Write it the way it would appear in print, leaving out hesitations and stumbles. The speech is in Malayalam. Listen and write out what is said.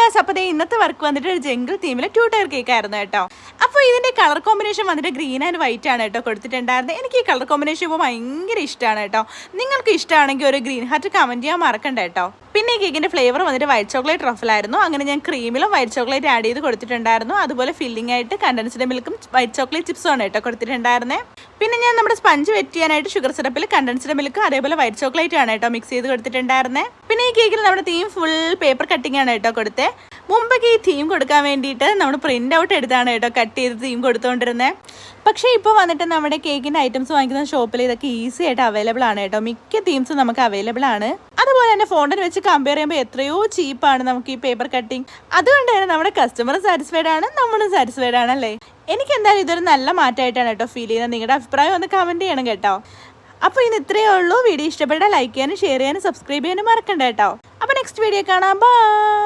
ഗായ്സ്, അപ്പോൾ ഇന്നത്തെ വർക്ക് വന്നിട്ട് ഒരു ജംഗിൾ തീമിലെ 2 ടയർ കേക്ക് ആയിരുന്നു കേട്ടോ. അപ്പോൾ ഇതിന്റെ കളർ കോമ്പിനേഷൻ വന്നിട്ട് ഗ്രീൻ ആൻഡ് വൈറ്റ് ആണ് കേട്ടോ കൊടുത്തിട്ടുണ്ടായിരുന്നത്. എനിക്ക് ഈ കളർ കോമ്പിനേഷൻ ഇപ്പോൾ ഭയങ്കര ഇഷ്ടമാണ് കേട്ടോ. നിങ്ങൾക്ക് ഇഷ്ടമാണെങ്കിൽ ഒരു ഗ്രീൻ ഹാർട്ട് കമന്റ് ചെയ്യാൻ മറക്കണ്ട കേട്ടോ. പിന്നെ ഈ കേക്കിന്റെ ഫ്ലേവർ വന്നിട്ട് വൈറ്റ് ചോക്ലേറ്റ് ട്രഫിലായിരുന്നു. അങ്ങനെ ഞാൻ ക്രീമിലും വൈറ്റ് ചോക്ലേറ്റ് ആഡ് ചെയ്ത് കൊടുത്തിട്ടുണ്ടായിരുന്നു. അതുപോലെ ഫില്ലിംഗ് ആയിട്ട് കണ്ടൻസ്ഡ് മിൽക്കും വൈറ്റ് ചോക്ലേറ്റ് ചിപ്സും ആണ് കേട്ടോ കൊടുത്തിട്ടുണ്ടായിരുന്നത്. പിന്നെ ഞാൻ നമ്മുടെ സ്പഞ്ച് വെറ്റ് ചെയ്യാനായിട്ട് ഷുഗർ സിറപ്പിൽ കണ്ടൻസ്ഡ് മിൽക്കും അതേപോലെ വൈറ്റ് ചോക്ലേറ്റ് ആണ് കേട്ടോ മിക്സ് ചെയ്ത് കൊടുത്തിട്ടുണ്ടായിരുന്നത്. പിന്നെ ഈ കേക്കിൽ നമ്മുടെ തീം ഫുൾ പേപ്പർ കട്ടിംഗ് ആണ് കേട്ടോ കൊടുത്തത്. മുമ്പൊക്കെ ഈ തീം കൊടുക്കാൻ വേണ്ടിയിട്ട് നമ്മൾ പ്രിന്റ് ഔട്ട് എടുത്താണ് കേട്ടോ കട്ട് ചെയ്ത് തീം കൊടുത്തുകൊണ്ടിരുന്നത്. പക്ഷേ ഇപ്പോൾ വന്നിട്ട് നമ്മുടെ കേക്കിൻ്റെ ഐറ്റംസ് വാങ്ങിക്കുന്ന ഷോപ്പിൽ ഇതൊക്കെ ഈസി ആയിട്ട് അവൈലബിൾ ആണ് കേട്ടോ. മിക്ക തീംസും നമുക്ക് അവൈലബിൾ ആണ്. അതുപോലെ തന്നെ ഫോണ്ടിൽ വെച്ച് കമ്പയർ ചെയ്യുമ്പോൾ എത്രയോ ചീപ്പാണ് നമുക്ക് ഈ പേപ്പർ കട്ടിങ്. അതുകൊണ്ട് തന്നെ നമ്മുടെ കസ്റ്റമർ സാറ്റിസ്ഫൈഡ് ആണ്, നമ്മളും സാറ്റിസ്ഫൈഡ് ആണല്ലേ. എനിക്ക് എന്തായാലും ഇതൊരു നല്ല മാറ്റമായിട്ടാണ് കേട്ടോ ഫീൽ ചെയ്യുന്നത്. നിങ്ങളുടെ അഭിപ്രായം ഒന്ന് കമൻറ്റ് ചെയ്യണം കേട്ടോ. അപ്പോൾ ഇന്ന് ഇത്രയേ ഉള്ളൂ. വീഡിയോ ഇഷ്ടപ്പെട്ടാൽ ലൈക്ക് ചെയ്യാനും ഷെയർ ചെയ്യാനും സബ്സ്ക്രൈബ് ചെയ്യാനും മറക്കണ്ട കേട്ടോ. അപ്പോൾ നെക്സ്റ്റ് വീഡിയോ കാണാം. ബൈ.